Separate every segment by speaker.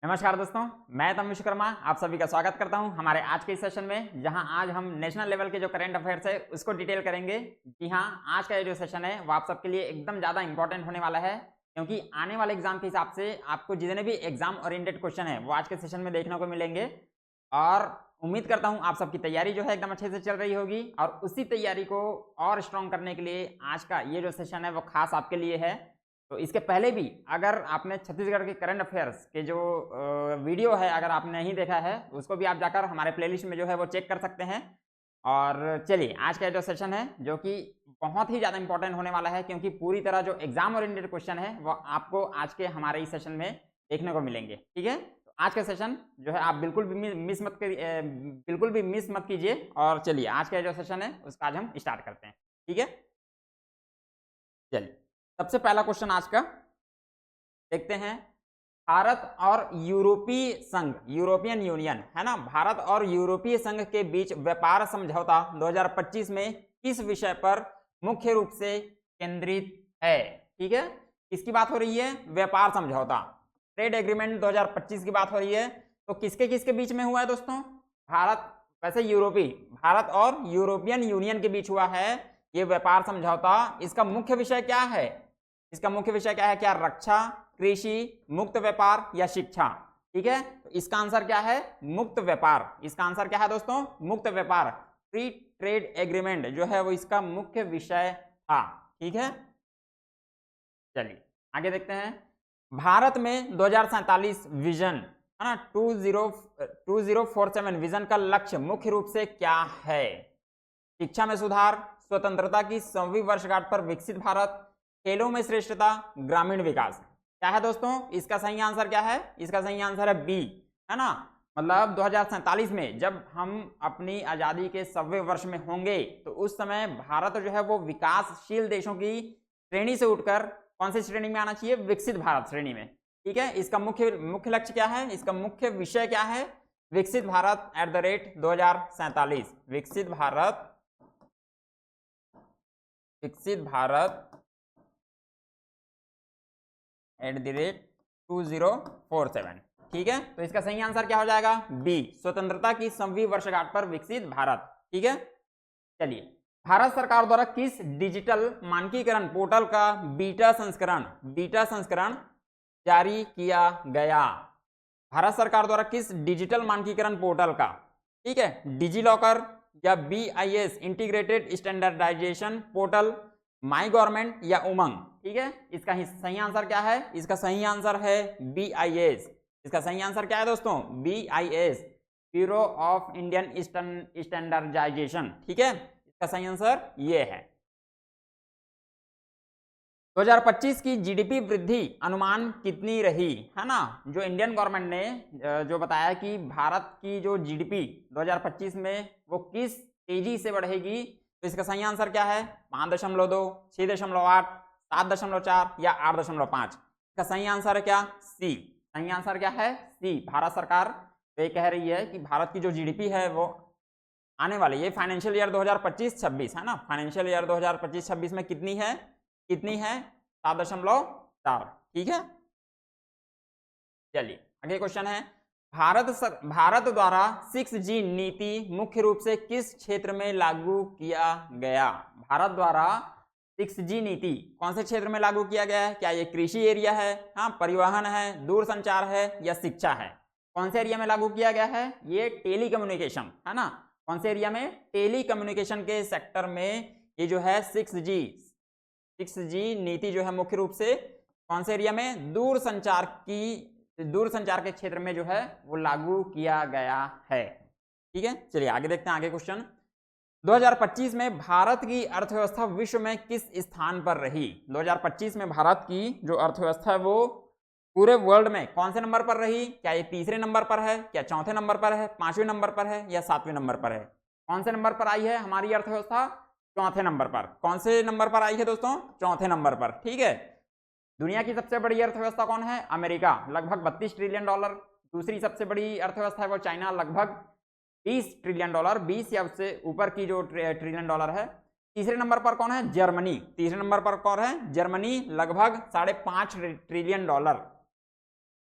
Speaker 1: नमस्कार दोस्तों, मैं तमिल विश्वकर्मा आप सभी का स्वागत करता हूं हमारे आज के इस सेशन में, जहां आज हम नेशनल लेवल के जो करंट अफेयर्स है उसको डिटेल करेंगे। जी हां, आज का ये जो सेशन है वो आप सबके लिए एकदम ज़्यादा इंपॉर्टेंट होने वाला है, क्योंकि आने वाले एग्जाम के हिसाब से आपको जितने भी एग्जाम ओरिएंटेड क्वेश्चन है वो आज के सेशन में देखने को मिलेंगे। और उम्मीद करता हूँ आप सबकी तैयारी जो है एकदम अच्छे से चल रही होगी, और उसी तैयारी को और स्ट्रॉन्ग करने के लिए आज का ये जो सेशन है वो खास आपके लिए है। तो इसके पहले भी अगर आपने छत्तीसगढ़ के करंट अफेयर्स के जो वीडियो है अगर आपने नहीं देखा है, उसको भी आप जाकर हमारे प्लेलिस्ट में जो है वो चेक कर सकते हैं। और चलिए, आज का जो सेशन है जो कि बहुत ही ज़्यादा इंपॉर्टेंट होने वाला है, क्योंकि पूरी तरह जो एग्जाम ओरिएंटेड क्वेश्चन है वो आपको आज के हमारे इस सेशन में देखने को मिलेंगे। ठीक है, तो आज का सेशन जो है आप बिल्कुल भी मिस मत कीजिए। और चलिए, आज का जो सेशन है उसका आज हम स्टार्ट करते हैं। ठीक है, चलिए सबसे पहला क्वेश्चन आज का देखते हैं। भारत और यूरोपीय संघ, यूरोपियन यूनियन है ना, भारत और यूरोपीय संघ के बीच व्यापार समझौता 2025 में किस विषय पर मुख्य रूप से केंद्रित है? ठीक है, किसकी बात हो रही है? व्यापार समझौता, ट्रेड एग्रीमेंट 2025 की बात हो रही है। तो किसके किसके बीच में हुआ है दोस्तों? भारत, वैसे भारत और यूरोपियन यूनियन के बीच हुआ है ये व्यापार समझौता। इसका मुख्य विषय क्या है? इसका मुख्य विषय क्या है? क्या रक्षा, कृषि, मुक्त व्यापार या शिक्षा? ठीक है, तो इसका आंसर क्या है? मुक्त व्यापार। इसका आंसर क्या है दोस्तों? मुक्त व्यापार। फ्री ट्रेड एग्रीमेंट जो है वो इसका मुख्य विषय था। ठीक है, चलिए आगे देखते हैं। भारत में 2047 विजन है ना, 2047 विजन का लक्ष्य मुख्य रूप से क्या है? शिक्षा में सुधार, स्वतंत्रता की 100वीं वर्षगांठ पर विकसित भारत, खेलों में श्रेष्ठता, ग्रामीण विकास। क्या है दोस्तों इसका सही आंसर? क्या है इसका सही आंसर? है बी, है ना। मतलब 2047 में जब हम अपनी आजादी के 100वें वर्ष में होंगे तो उस समय भारत जो है वो विकासशील देशों की श्रेणी से उठकर कौन सी श्रेणी में आना चाहिए? विकसित भारत श्रेणी में। ठीक है, इसका मुख्य लक्ष्य क्या है? इसका मुख्य विषय क्या है? विकसित भारत @2047। विकसित भारत @2047। ठीक है, तो इसका सही आंसर क्या हो जाएगा? बी, स्वतंत्रता की 100वीं वर्षगांठ पर विकसित भारत। ठीक है, चलिए, भारत सरकार द्वारा किस डिजिटल मानकीकरण पोर्टल का बीटा संस्करण जारी किया गया? भारत सरकार द्वारा किस डिजिटल मानकीकरण पोर्टल का, ठीक है, डिजी लॉकर या BIS integrated standardisation portal, my government या उमंग? ठीक है, इसका सही आंसर क्या है? इसका सही आंसर है BIS। इसका सही आंसर क्या है दोस्तों? BIS, bureau of Indian standardisation. ठीक है, इसका सही आंसर ये है। 2025 की जीडीपी वृद्धि अनुमान कितनी रही, है ना? जो इंडियन गवर्नमेंट ने जो बताया कि भारत की जो जीडीपी 2025 में वो किस तेजी से बढ़ेगी, तो इसका सही आंसर क्या है? 5.2, 6.8, 7.4 या 8.5? इसका सही आंसर है क्या? सी। सही आंसर क्या है? सी। भारत सरकार तो ये कह रही है कि भारत की जो जीडीपी है वो आने वाले ये फाइनेंशियल ईयर 2025-26 है ना, फाइनेंशियल ईयर 2025-26 में कितनी है? 7.4। ठीक है, चलिए आगे क्वेश्चन है। भारत द्वारा 6G नीति मुख्य रूप से किस क्षेत्र में लागू किया गया? भारत द्वारा 6G नीति कौन से क्षेत्र में लागू किया गया है? क्या ये कृषि एरिया है, हाँ, परिवहन है, दूरसंचार है या शिक्षा है? कौन से एरिया में लागू किया गया है? ये टेलीकम्युनिकेशन है ना। कौन से एरिया में? टेलीकम्युनिकेशन के सेक्टर में ये जो है 6G नीति जो है मुख्य रूप से कौन से एरिया में? दूरसंचार के क्षेत्र में जो है वो लागू किया गया है। ठीक है, चलिए आगे देखते हैं आगे क्वेश्चन। 2025 में भारत की अर्थव्यवस्था विश्व में किस स्थान पर रही? 2025 में भारत की जो अर्थव्यवस्था है वो पूरे वर्ल्ड में कौन से नंबर पर रही? क्या ये तीसरे नंबर पर है, क्या चौथे नंबर पर है, 5वें नंबर पर है या 7वें नंबर पर है? कौन से नंबर पर आई है हमारी अर्थव्यवस्था? चौथे नंबर पर। कौन से नंबर पर आई है दोस्तों? चौथे नंबर पर। ठीक है, दुनिया की सबसे बड़ी अर्थव्यवस्था कौन है? अमेरिका, लगभग $32 ट्रिलियन। दूसरी सबसे बड़ी अर्थव्यवस्था है वो चाइना, लगभग $20 ट्रिलियन, 20 या उससे ऊपर की जो ट्रिलियन डॉलर है। तीसरे नंबर पर कौन है? जर्मनी। तीसरे नंबर पर कौन है? जर्मनी, लगभग $5.5 ट्रिलियन।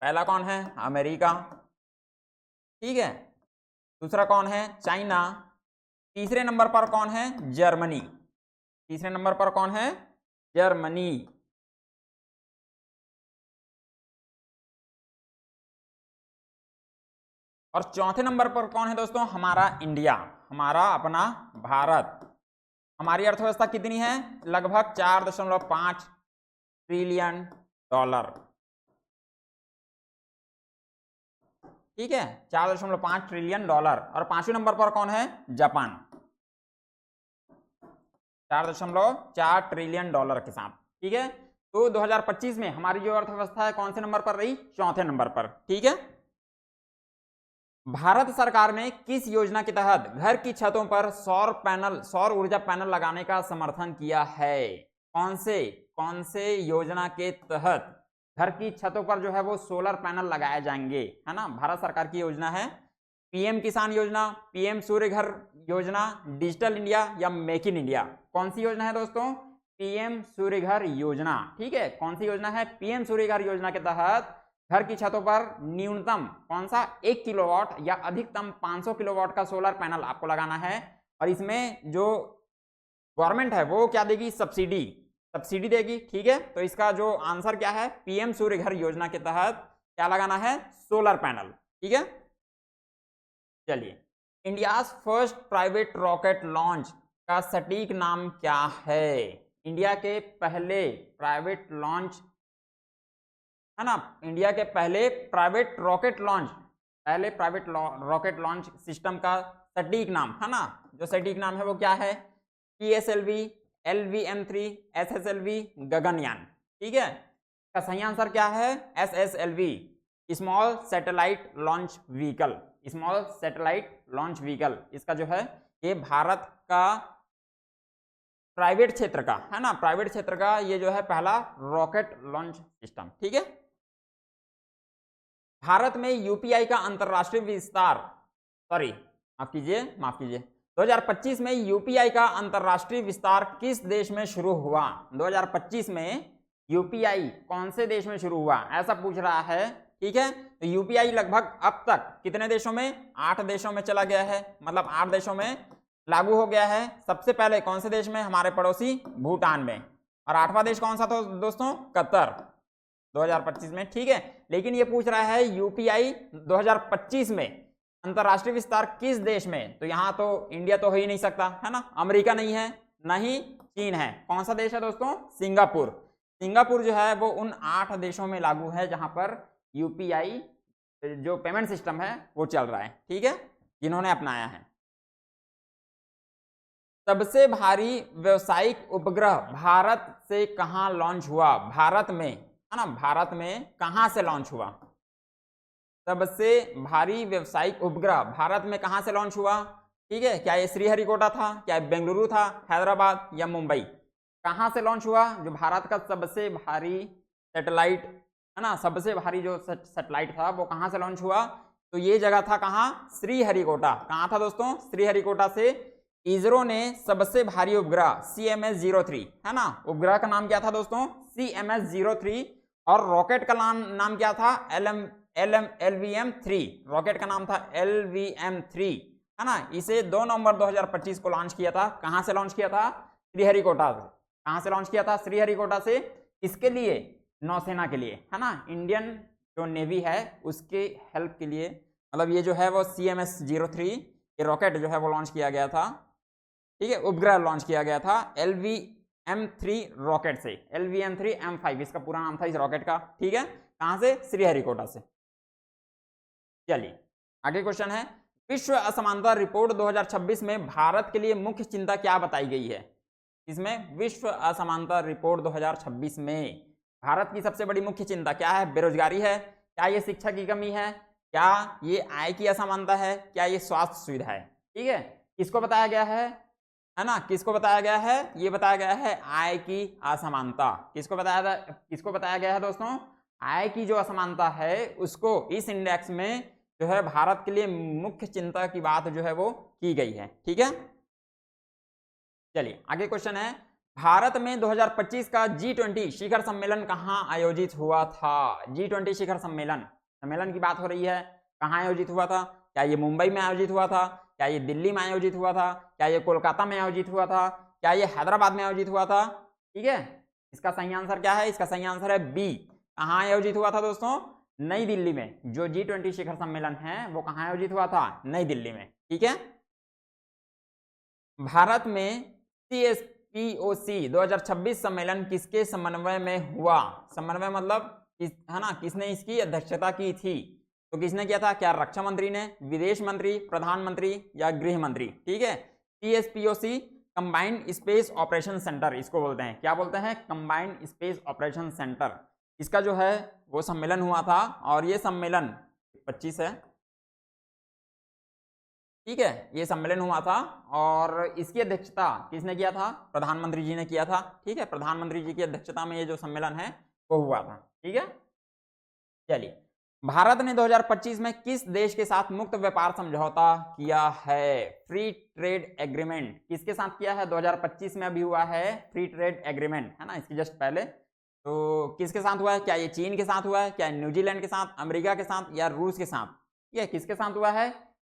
Speaker 1: पहला कौन है? अमेरिका, ठीक है। दूसरा कौन है? चाइना। तीसरे नंबर पर कौन है? जर्मनी। तीसरे नंबर पर कौन है? जर्मनी। और चौथे नंबर पर कौन है दोस्तों? हमारा इंडिया, हमारा अपना भारत। हमारी अर्थव्यवस्था कितनी है? लगभग 4.5 ट्रिलियन डॉलर, ठीक है, 4.5 ट्रिलियन डॉलर। और पांचवें नंबर पर कौन है? जापान, 4.4 ट्रिलियन डॉलर के साथ, ठीक है। तो 2025 में हमारी जो अर्थव्यवस्था है कौन से नंबर पर रही? चौथे नंबर पर, ठीक है। भारत सरकार ने किस योजना के तहत घर की छतों पर सौर ऊर्जा पैनल लगाने का समर्थन किया है? कौन से योजना के तहत घर की छतों पर जो है वो सोलर पैनल लगाए जाएंगे, है ना? भारत सरकार की योजना है। पीएम किसान योजना, पीएम सूर्य घर योजना, डिजिटल इंडिया या मेक इन इंडिया? कौन सी योजना है दोस्तों? पीएम सूर्य घर योजना, ठीक है। कौन सी योजना है? पीएम सूर्य घर योजना के तहत घर की छतों पर न्यूनतम कौन सा? 1 किलोवाट या अधिकतम 500 किलोवाट का सोलर पैनल आपको लगाना है। और इसमें जो गवर्नमेंट है वो क्या देगी? सब्सिडी देगी, ठीक है। तो इसका जो आंसर क्या है? पीएम सूर्य घर योजना के तहत क्या लगाना है? सोलर पैनल, ठीक है। चलिए, India's first private rocket launch का सटीक नाम क्या है? इंडिया के पहले प्राइवेट लॉन्च, है ना, इंडिया के पहले प्राइवेट रॉकेट लॉन्च सिस्टम का सटीक नाम, है ना, जो सटीक नाम है वो क्या है? PSLV, LVM-3, SSLV, गगनयान, ठीक है। का सही आंसर क्या है? SSLV, small satellite launch vehicle, small satellite launch vehicle. इसका जो है ये भारत का प्राइवेट क्षेत्र का, है ना, प्राइवेट क्षेत्र का ये जो है पहला रॉकेट लॉन्च सिस्टम, ठीक है। भारत में यूपीआई का अंतरराष्ट्रीय विस्तार, माफ कीजिए, 2025 में यूपीआई का अंतरराष्ट्रीय विस्तार किस देश में शुरू हुआ? 2025 में यूपीआई कौन से देश में शुरू हुआ, ऐसा पूछ रहा है, ठीक है। तो यूपीआई लगभग अब तक कितने देशों में? 8 देशों में चला गया है, मतलब 8 देशों में लागू हो गया है। सबसे पहले कौन से देश में? हमारे पड़ोसी भूटान में। और 8वां देश कौन सा था दोस्तों? कतर, 2025 में, ठीक है। लेकिन ये पूछ रहा है यूपीआई 2025 में अंतरराष्ट्रीय विस्तार किस देश में? तो यहां तो इंडिया तो हो ही नहीं सकता, है ना, अमेरिका नहीं है, ना ही चीन है। कौन सा देश है दोस्तों? सिंगापुर। सिंगापुर जो है वो उन 8 देशों में लागू है जहां पर यूपीआई जो पेमेंट सिस्टम है वो चल रहा है, ठीक है, जिन्होंने अपनाया है। सबसे भारी व्यवसायिक उपग्रह भारत से कहां लॉन्च हुआ? भारत में, है ना, भारत में कहां से लॉन्च हुआ? सबसे भारी व्यवसायिक उपग्रह भारत में कहां से लॉन्च हुआ? ठीक है, क्या ये श्रीहरिकोटा था, क्या बेंगलुरु था, हैदराबाद या मुंबई? कहां से लॉन्च हुआ? जो भारत का सबसे भारी सैटेलाइट, है ना, सबसे भारी जो सैटेलाइट था वो कहां से लॉन्च हुआ? तो ये जगह था कहां? श्रीहरिकोटा। कहां था दोस्तों? श्रीहरिकोटा से इसरो ने सबसे भारी उपग्रह CMS-03, है ना, उपग्रह का नाम क्या था दोस्तों? CMS-03। और रॉकेट का नाम क्या था? LVM-3, रॉकेट का नाम था LVM-3, है ना। इसे 2 नवंबर 2025 को लॉन्च किया था। कहां से लॉन्च किया था? श्रीहरिकोटा से। कहां से लॉन्च किया था? श्रीहरिकोटा से। इसके लिए नौसेना के लिए, है ना, इंडियन जो नेवी है उसके हेल्प के लिए, मतलब ये जो है वो CMS-03 ये रॉकेट जो है वो लॉन्च किया गया था, ठीक है, उपग्रह लॉन्च किया गया था LVM-3 रॉकेट से। LVM-3M5 इसका पूरा नाम था इस रॉकेट का, ठीक है। कहां से? श्रीहरिकोटा से। चलिए आगे क्वेश्चन है, विश्व असमानता रिपोर्ट 2026 में भारत के लिए मुख्य चिंता क्या बताई गई है? इसमें विश्व असमानता रिपोर्ट 2026 में भारत की सबसे बड़ी मुख्य चिंता क्या है? बेरोजगारी है, क्या ये शिक्षा की कमी है, क्या ये आय की असमानता है, क्या ये स्वास्थ्य सुविधा है? ठीक है, किसको बताया गया है ना, किसको बताया गया है? ये बताया गया है आय की असमानता। किसको बताया गया है दोस्तों? आय की जो असमानता है उसको इस इंडेक्स में जो है भारत के लिए मुख्य चिंता की बात जो है वो की गई है, ठीक है। चलिए आगे क्वेश्चन है, भारत में 2025 का G20 शिखर सम्मेलन कहां आयोजित हुआ था? G20 शिखर सम्मेलन सम्मेलन की बात हो रही है, कहाँ आयोजित हुआ था? क्या ये मुंबई में आयोजित हुआ था? क्या ये दिल्ली में आयोजित हुआ था? क्या ये कोलकाता में आयोजित हुआ था? क्या ये हैदराबाद में आयोजित हुआ था? ठीक है, इसका सही आंसर क्या है? इसका सही आंसर है बी। कहाँ आयोजित हुआ था दोस्तों? नई दिल्ली में। जो G20 शिखर सम्मेलन है वो कहाँ आयोजित हुआ था? नई दिल्ली में। ठीक है, भारत में CSPOC 2026 सम्मेलन किसके समन्वय में हुआ? समन्वय मतलब है ना, किसने इसकी अध्यक्षता की थी? तो किसने किया था? क्या रक्षा मंत्री ने, विदेश मंत्री, प्रधानमंत्री या गृह मंत्री? ठीक है, CSPOC combined space operation centre इसको बोलते हैं। क्या बोलते हैं? Combined space operation centre. इसका जो है वो सम्मेलन हुआ था और ये सम्मेलन 25 है। ठीक है, ये सम्मेलन हुआ था और इसकी अध्यक्षता किसने किया था? प्रधानमंत्री जी ने किया था। ठीक है, प्रधानमंत्री जी की अध्यक्षता में ये जो सम्मेलन है वो हुआ था। ठीक है, चलिए, भारत ने 2025 में किस देश के साथ मुक्त व्यापार समझौता किया है? फ्री ट्रेड एग्रीमेंट किसके साथ किया है? 2025 में अभी हुआ है फ्री ट्रेड एग्रीमेंट, है ना, इसकी जस्ट पहले। तो किसके साथ हुआ है? क्या ये चीन के साथ हुआ है? क्या न्यूजीलैंड के साथ, अमेरिका के साथ या रूस के साथ? ये किसके साथ हुआ है?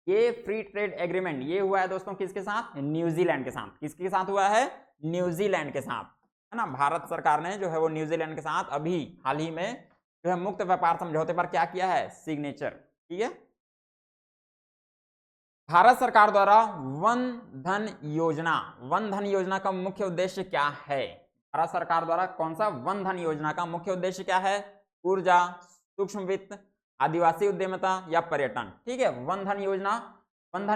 Speaker 1: ये फ्री ट्रेड एग्रीमेंट ये हुआ है दोस्तों किसके साथ? न्यूजीलैंड के साथ। किसके साथ हुआ है? न्यूजीलैंड के साथ, है ना। भारत सरकार ने जो है वो न्यूजीलैंड के साथ अभी हाल ही में जो है मुक्त व्यापार समझौते पर क्या किया है? सिग्नेचर। ठीक है, भारत सरकार द्वारा वन धन योजना का मुख्य उद्देश्य क्या है? भारत सरकार द्वारा कौन सा वन धन योजना का मुख्य उद्देश्य क्या है? ऊर्जा, सूक्ष्म वित्त, आदिवासी उद्यमिता या पर्यटन? ठीक है, वन धन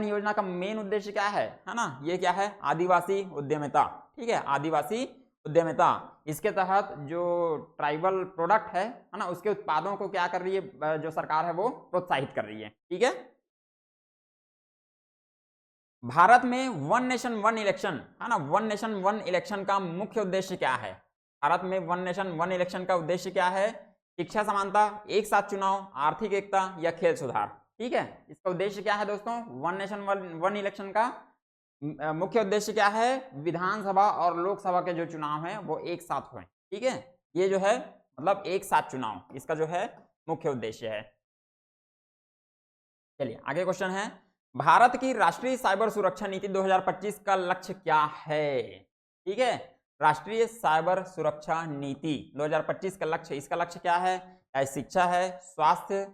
Speaker 1: योजना का मेन उद्देश्य क्या है ना? ये क्या है? आदिवासी उद्यमिता। ठीक है, आदिवासी उद्यमिता। इसके तहत जो ट्राइबल प्रोडक्ट है ना, उसके उत्पादों को क्या कर रही है जो सरकार है वो प्रोत्साहित कर रही है। ठीक है, भारत में वन नेशन वन इलेक्शन, है ना, वन नेशन वन इलेक्शन का मुख्य उद्देश्य क्या है? भारत में वन नेशन वन इलेक्शन का उद्देश्य क्या है? शिक्षा समानता, एक साथ चुनाव, आर्थिक एकता या खेल सुधार? ठीक है, इसका उद्देश्य क्या है दोस्तों? वन नेशन वन इलेक्शन का मुख्य उद्देश्य क्या है? विधानसभा और लोकसभा के जो चुनाव हैं वो एक साथ हों। ठीक है, ये जो है मतलब एक साथ चुनाव, इसका जो है मुख्य उद्देश्य है। चलिए, आगे क्वेश्चन है, भारत की राष्ट्रीय साइबर सुरक्षा नीति 2025 का लक्ष्य क्या है? ठीक है, राष्ट्रीय साइबर सुरक्षा नीति 2025 का लक्ष्य, इसका लक्ष्य क्या है? चाहे शिक्षा है, स्वास्थ्य,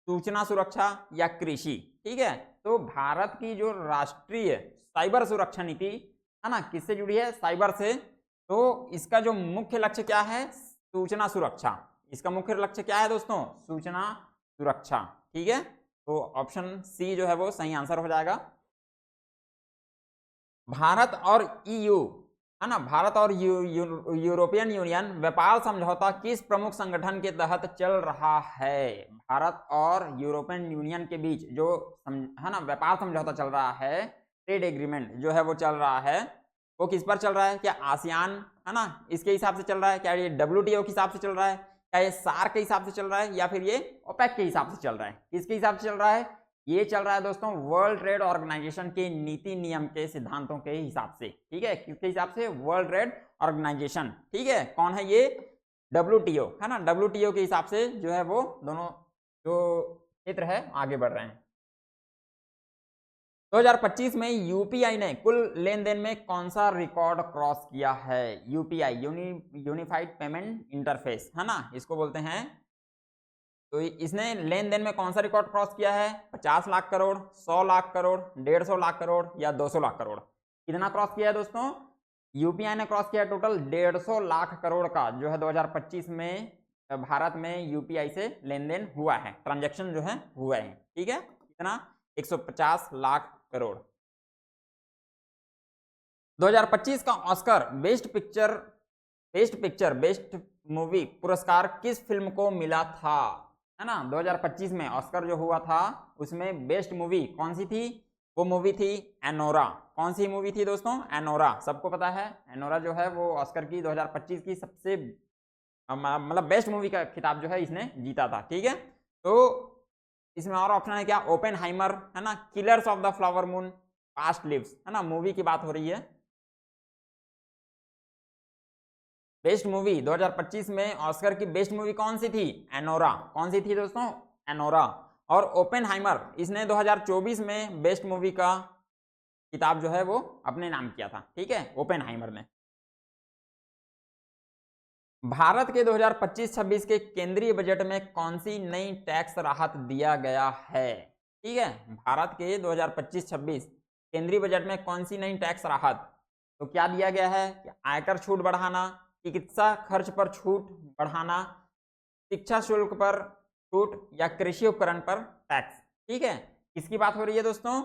Speaker 1: सूचना सुरक्षा या कृषि? ठीक है, तो भारत की जो राष्ट्रीय साइबर सुरक्षा नीति है ना, किससे जुड़ी है? साइबर से। तो इसका जो मुख्य लक्ष्य क्या है? सूचना सुरक्षा। इसका मुख्य लक्ष्य क्या है दोस्तों? सूचना सुरक्षा। ठीक है, तो ऑप्शन सी जो है वो सही आंसर हो जाएगा। भारत और ईयू, है ना, भारत और यूरोपियन यूनियन व्यापार समझौता किस प्रमुख संगठन के तहत चल रहा है? भारत और यूरोपियन यूनियन के बीच जो है ना व्यापार समझौता चल रहा है, ट्रेड एग्रीमेंट जो है वो चल रहा है, वो किस पर चल रहा है? क्या आसियान, है ना, इसके हिसाब से चल रहा है? क्या ये WTO के हिसाब से चल रहा है? क्या ये सार्क के हिसाब से चल रहा है या फिर ये ओपेक के हिसाब से चल रहा है? किसके हिसाब से चल रहा है? ये चल रहा है दोस्तों वर्ल्ड ट्रेड ऑर्गेनाइजेशन के नीति नियम के सिद्धांतों के हिसाब से। ठीक है, किसके हिसाब से? World trade organisation. ठीक है, कौन है ये? WTO, है ना, WTO के हिसाब से जो है वो दोनों जो क्षेत्र है आगे बढ़ रहे हैं। 2025 में यूपीआई ने कुल लेन देन में कौन सा रिकॉर्ड क्रॉस किया है? यूपीआई यूनिफाइड पेमेंट इंटरफेस, है ना, इसको बोलते हैं। तो इसने लेन देन में कौन सा रिकॉर्ड क्रॉस किया है? 50 लाख करोड़, 100 लाख करोड़, 150 लाख करोड़ या 200 लाख करोड़? कितना क्रॉस किया है दोस्तों? यूपीआई ने क्रॉस किया टोटल 150 लाख करोड़ का जो है 2025 में भारत में यूपीआई से लेन देन हुआ है, ट्रांजैक्शन जो है हुआ है। ठीक है, कितना? 150 लाख करोड़। 2025 का ऑस्कर बेस्ट मूवी पुरस्कार किस फिल्म को मिला था? है ना, 2025 में ऑस्कर जो हुआ था उसमें बेस्ट मूवी कौन सी थी? वो मूवी थी एनोरा। कौन सी मूवी थी दोस्तों? एनोरा, सबको पता है। एनोरा जो है वो ऑस्कर की 2025 की सबसे मतलब बेस्ट मूवी का खिताब जो है इसने जीता था। ठीक है, तो इसमें और ऑप्शन है क्या? ओपेनहाइमर, है ना, killers of the flower moon, past lives, है ना, मूवी की बात हो रही है। बेस्ट मूवी 2025 में ऑस्कर की बेस्ट मूवी कौन सी थी? एनोरा। कौन सी थी दोस्तों? एनोरा और ओपेनहाइमर, इसने 2024 में बेस्ट मूवी का किताब जो है वो अपने नाम किया था। ठीक है, ओपेनहाइमर ने। भारत के 2025-26 के केंद्रीय बजट में कौन सी नई टैक्स राहत दिया गया है? ठीक है, भारत के 2025-26 केंद्रीय बजट में कौन सी नई टैक्स राहत, तो क्या दिया गया है कि आयकर छूट बढ़ाना, चिकित्सा खर्च पर छूट बढ़ाना, शिक्षा शुल्क पर छूट या कृषि उपकरण पर टैक्स। ठीक है, किसकी बात हो रही है दोस्तों?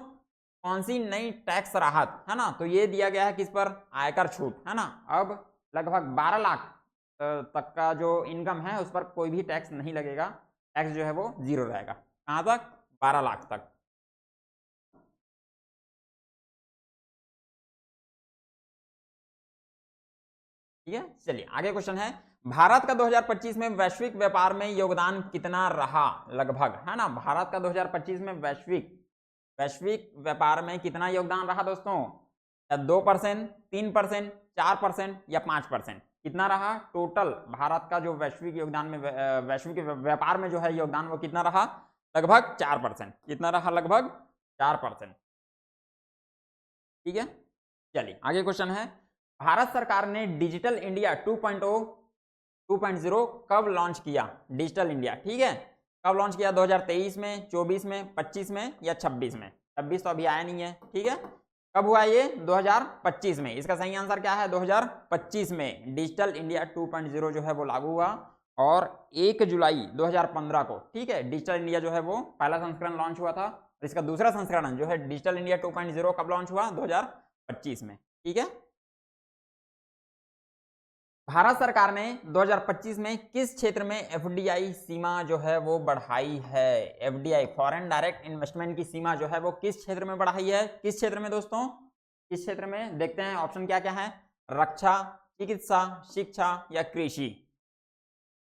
Speaker 1: कौन सी नई टैक्स राहत, है ना? तो ये दिया गया है किस पर? आयकर छूट, है ना? अब लगभग 12 लाख तक का जो इनकम है उस पर कोई भी टैक्स नहीं लगेगा, टैक्स जो है वो जीरो रहेगा। कहां तक? 12 लाख तक। ठीक है, चलिए आगे क्वेश्चन है, भारत का 2025 में वैश्विक व्यापार में योगदान कितना रहा लगभग, है ना? भारत का 2025 में वैश्विक व्यापार में कितना योगदान रहा दोस्तों? 2%, 3%, 4% या 5%? कितना रहा टोटल भारत का जो वैश्विक योगदान में वैश्विक व्यापार में जो है योगदान, वो कितना रहा? लगभग 4%। कितना रहा? लगभग 4%। ठीक है, चलिए आगे क्वेश्चन है, भारत सरकार ने डिजिटल इंडिया 2.0 कब लॉन्च किया? डिजिटल इंडिया, ठीक है, कब लॉन्च किया? 2023 में, 24 में, 25 में या 26 में? 26 तो अभी आया नहीं है। ठीक है, कब हुआ ये? 2025 में। इसका सही आंसर क्या है? 2025 में डिजिटल इंडिया 2.0 जो है वो लागू हुआ और 1 जुलाई 2015 को, ठीक है, डिजिटल इंडिया जो है वो पहला संस्करण लॉन्च हुआ था। इसका दूसरा संस्करण जो है डिजिटल इंडिया 2.0 कब लॉन्च हुआ? 2025 में। ठीक है, भारत सरकार ने 2025 में किस क्षेत्र में एफडीआई सीमा जो है वो बढ़ाई है? एफडीआई, फॉरेन डायरेक्ट इन्वेस्टमेंट की सीमा जो है वो किस क्षेत्र में बढ़ाई है? किस क्षेत्र में दोस्तों? किस क्षेत्र में? देखते हैं ऑप्शन क्या क्या है। रक्षा, चिकित्सा, शिक्षा या कृषि?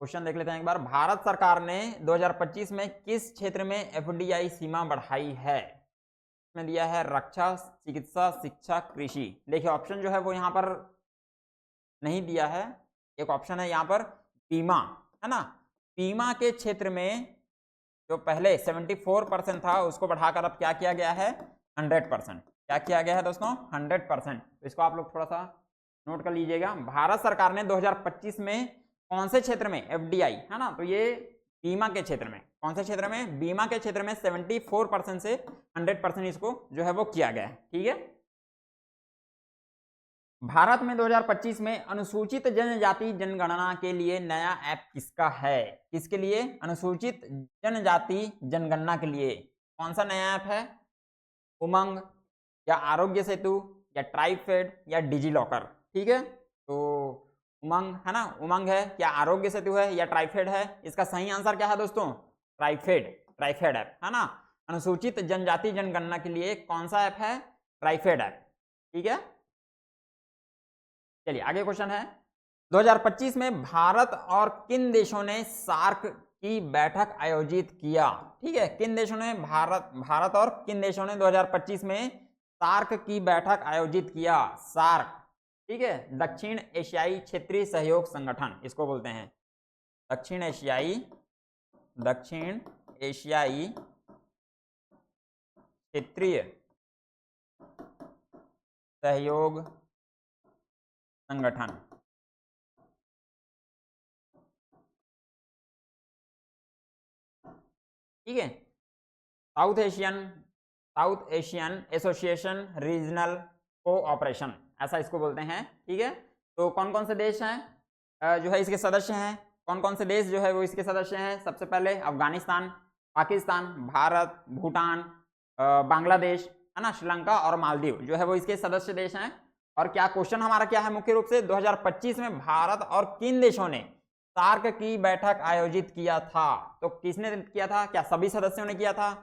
Speaker 1: क्वेश्चन देख लेते हैं एक बार। भारत सरकार ने 2025 में किस क्षेत्र में एफडीआई सीमा बढ़ाई है? में दिया है रक्षा, चिकित्सा, शिक्षा, कृषि। देखिए ऑप्शन जो है वो यहाँ पर नहीं दिया है। एक ऑप्शन है यहाँ पर बीमा, है ना? बीमा के क्षेत्र में जो पहले 74% था उसको बढ़ाकर अब क्या किया गया है? 100%। क्या किया गया है दोस्तों? 100%। तो इसको आप लोग थोड़ा सा नोट कर लीजिएगा। भारत सरकार ने 2025 में कौन से क्षेत्र में एफडीआई, है ना, तो ये बीमा के क्षेत्र में, कौन से क्षेत्र में? बीमा के क्षेत्र में 74% से 100% इसको जो है वो किया गया है। ठीक है, भारत में 2025 में अनुसूचित जनजाति जनगणना के लिए नया ऐप किसका है? किसके लिए? अनुसूचित जनजाति जनगणना के लिए कौन सा नया ऐप है? उमंग या आरोग्य सेतु या ट्राइफेड या डिजी लॉकर? ठीक है, तो उमंग, है ना, उमंग है, क्या आरोग्य सेतु है या ट्राइफेड है? इसका सही आंसर क्या है दोस्तों? ट्राइफेड, ट्राइफेड ऐप, है ना। अनुसूचित जनजाति जनगणना के लिए कौन सा ऐप है? ट्राइफेड ऐप। ठीक है, चलिए आगे क्वेश्चन है, 2025 में भारत और किन देशों ने सार्क की बैठक आयोजित किया? ठीक है, किन देशों ने? भारत और किन देशों ने 2025 में सार्क की बैठक आयोजित किया? सार्क, ठीक है, दक्षिण एशियाई क्षेत्रीय सहयोग संगठन इसको बोलते हैं। दक्षिण एशियाई क्षेत्रीय सहयोग संगठन। ठीक है, south Asian association regional cooperation, ऐसा इसको बोलते हैं। ठीक है, तो कौन कौन से देश हैं जो है इसके सदस्य हैं? कौन कौन से देश जो है वो इसके सदस्य हैं? सबसे पहले अफगानिस्तान, पाकिस्तान, भारत, भूटान, बांग्लादेश, है ना, श्रीलंका और मालदीव जो है वो इसके सदस्य देश हैं। और क्या क्वेश्चन हमारा क्या है मुख्य रूप से? 2025 में भारत और किन देशों ने सार्क की बैठक आयोजित किया था? तो किसने किया था? क्या सभी सदस्यों ने किया था?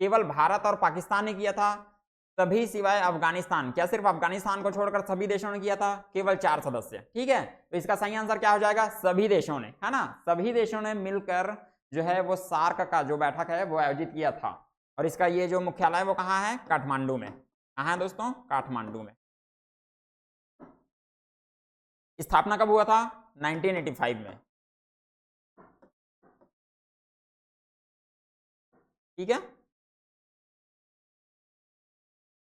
Speaker 1: केवल भारत और पाकिस्तान ने किया था? सभी सिवाय अफगानिस्तान? क्या सिर्फ अफगानिस्तान को छोड़कर सभी देशों ने किया था? केवल 4 सदस्य। ठीक है, तो इसका सही आंसर क्या हो जाएगा? सभी देशों ने, है ना, सभी देशों ने मिलकर जो है वो सार्क का जो बैठक है वो आयोजित किया था। और इसका ये जो मुख्यालय है वो कहाँ है? काठमांडू में। कहाँ है दोस्तों? काठमांडू में। स्थापना कब हुआ था? 1985 में। ठीक है।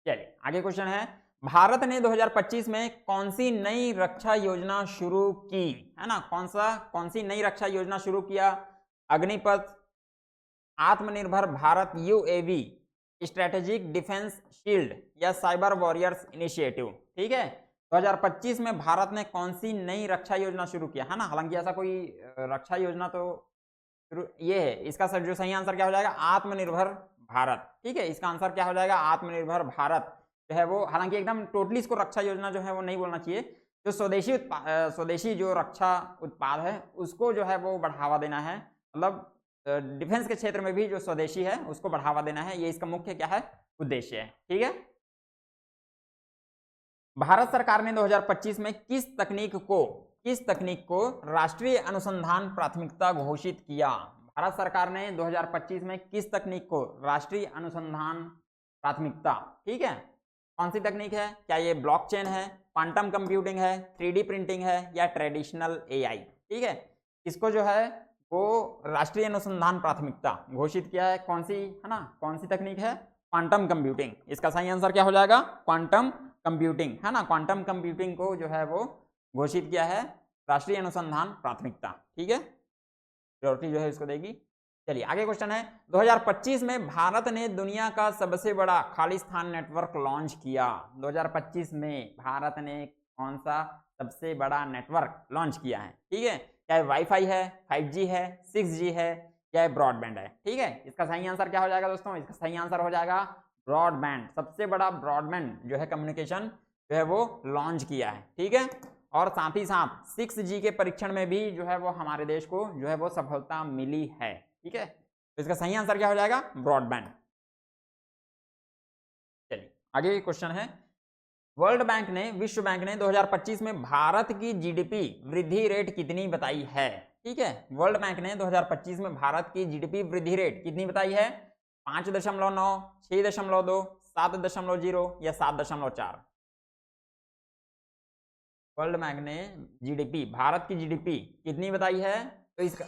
Speaker 1: चलिए आगे क्वेश्चन है, भारत ने 2025 में कौन सी नई रक्षा योजना शुरू की, है ना, कौन सी नई रक्षा योजना शुरू किया? अग्निपथ, आत्मनिर्भर Bharat UAV, strategic defence shield या साइबर वॉरियर्स इनिशिएटिव। ठीक है, 2025 में भारत ने कौन सी नई रक्षा योजना शुरू किया, है ना। हालांकि ऐसा कोई रक्षा योजना तो ये है, इसका सर जो सही आंसर क्या हो जाएगा, आत्मनिर्भर भारत। ठीक है, इसका आंसर क्या हो जाएगा, आत्मनिर्भर भारत जो है वो, हालांकि एकदम टोटली इसको रक्षा योजना जो है वो नहीं बोलना चाहिए, जो स्वदेशी जो रक्षा उत्पाद है उसको जो है वो बढ़ावा देना है, मतलब डिफेंस के क्षेत्र में भी जो स्वदेशी है उसको बढ़ावा देना है, ये इसका मुख्य क्या है, उद्देश्य है। ठीक है, भारत सरकार ने 2025 में किस तकनीक को राष्ट्रीय अनुसंधान प्राथमिकता घोषित किया? भारत सरकार ने 2025 में किस तकनीक को राष्ट्रीय अनुसंधान प्राथमिकता, ठीक है, कौन सी तकनीक है? क्या ये ब्लॉकचेन है, क्वांटम कंप्यूटिंग है, 3D प्रिंटिंग है या ट्रेडिशनल एआई? ठीक है, इसको जो है वो राष्ट्रीय अनुसंधान प्राथमिकता घोषित किया है, कौन सी, है ना, कौन सी तकनीक है? Quantum computing. इसका सही आंसर क्या हो जाएगा, क्वांटम कंप्यूटिंग, है ना। क्वांटम कंप्यूटिंग को जो है वो घोषित किया है राष्ट्रीय अनुसंधान प्राथमिकता। ठीक है, प्रायोरिटी जो है इसको देगी। चलिए आगे क्वेश्चन है, 2025 में भारत ने दुनिया का सबसे बड़ा खालिस्तान नेटवर्क लॉन्च किया। 2025 में भारत ने कौन सा सबसे बड़ा नेटवर्क लॉन्च किया है? ठीक है, चाहे वाईफाई है, 5G है, 6G है या ब्रॉडबैंड है। ठीक है, इसका सही आंसर क्या हो जाएगा दोस्तों, इसका सही आंसर हो जाएगा ब्रॉडबैंड। सबसे बड़ा ब्रॉडबैंड जो है कम्युनिकेशन जो है वो लॉन्च किया है। ठीक है, और साथ ही साथ 6G के परीक्षण में भी जो है वो हमारे देश को जो है वो सफलता मिली है। ठीक है, तो इसका सही आंसर क्या हो जाएगा, ब्रॉडबैंड। चलिए आगे क्वेश्चन है, विश्व बैंक ने 2025 में भारत की जीडीपी वृद्धि रेट कितनी बताई है? ठीक है, वर्ल्ड बैंक ने 2025 में भारत की जीडीपी वृद्धि रेट कितनी बताई है? 5.9, 6.2, 7.0 या 7.4? वर्ल्ड बैंक ने जीडीपी, भारत की जीडीपी कितनी बताई है? तो इसका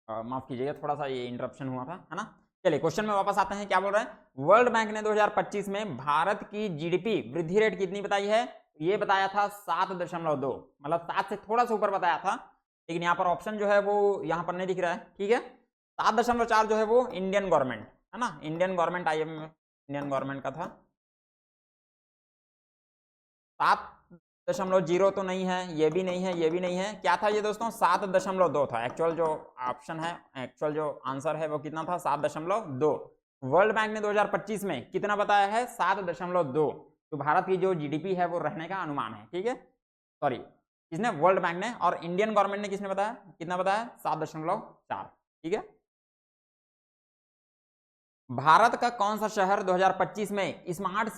Speaker 1: माफ कीजिएगा, थोड़ा सा ये इंटरप्शन हुआ था, है ना। चलिए क्वेश्चन में वापस आते हैं, क्या बोल रहे हैं, वर्ल्ड बैंक ने 2025 में भारत की जीडीपी वृद्धि रेट कितनी बताई है? ये बताया था 7.2, मतलब 7 से थोड़ा सा ऊपर बताया था, लेकिन यहाँ पर ऑप्शन जो है वो यहाँ पर नहीं दिख रहा है। ठीक है, 7.4 जो है वो इंडियन गवर्नमेंट, है ना, Indian government, IMF Indian government का था। 7.0 तो नहीं है, ये भी नहीं है, ये भी नहीं है, क्या था ये दोस्तों, 7.2 था। एक्चुअल जो ऑप्शन है, एक्चुअल जो आंसर है वो कितना था, 7.2। वर्ल्ड बैंक ने 2025 में कितना बताया है, 7.2। तो भारत की जो जीडीपी है वो रहने का अनुमान है। ठीक है, सॉरी, किसने, वर्ल्ड बैंक ने, और इंडियन गवर्नमेंट ने किसने बताया, कितना बताया, 7.4। ठीक है, भारत का कौन सा शहर 2025 में स्मार्ट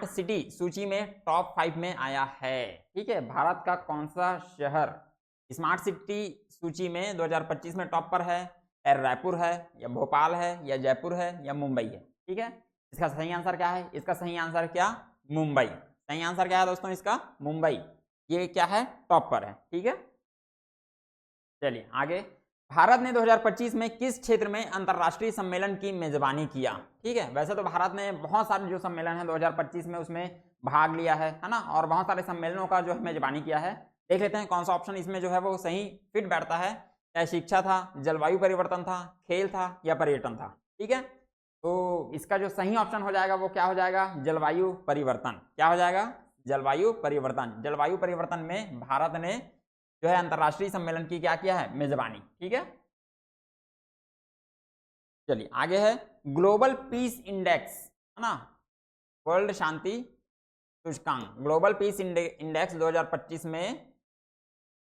Speaker 1: सिटी सूची में टॉप 5 में आया है? ठीक है, भारत का कौन सा शहर स्मार्ट सिटी सूची में 2025 में टॉप पर है? रायपुर है या भोपाल है या जयपुर है या मुंबई है? ठीक है, इसका सही आंसर क्या है, इसका सही आंसर क्या, मुंबई। सही आंसर क्या है दोस्तों, इसका मुंबई, ये क्या है, टॉप पर है। ठीक है, चलिए आगे, भारत ने 2025 में किस क्षेत्र में अंतरराष्ट्रीय सम्मेलन की मेजबानी किया? ठीक है, वैसे तो भारत ने बहुत सारे जो सम्मेलन है 2025 में उसमें भाग लिया है ना, और बहुत सारे सम्मेलनों का जो है मेजबानी किया है। देख लेते हैं कौन सा ऑप्शन इसमें जो है वो सही फिट बैठता है। चाहे शिक्षा था, जलवायु परिवर्तन था, खेल था या पर्यटन था। ठीक है, तो इसका जो सही ऑप्शन हो जाएगा वो क्या हो जाएगा, जलवायु परिवर्तन। क्या हो जाएगा, जलवायु परिवर्तन। जलवायु परिवर्तन में भारत ने जो है अंतरराष्ट्रीय सम्मेलन की क्या किया है, मेजबानी। ठीक है, चलिए आगे है, ग्लोबल पीस इंडेक्स, है ना, वर्ल्ड शांति सूचकांक, ग्लोबल पीस इंडेक्स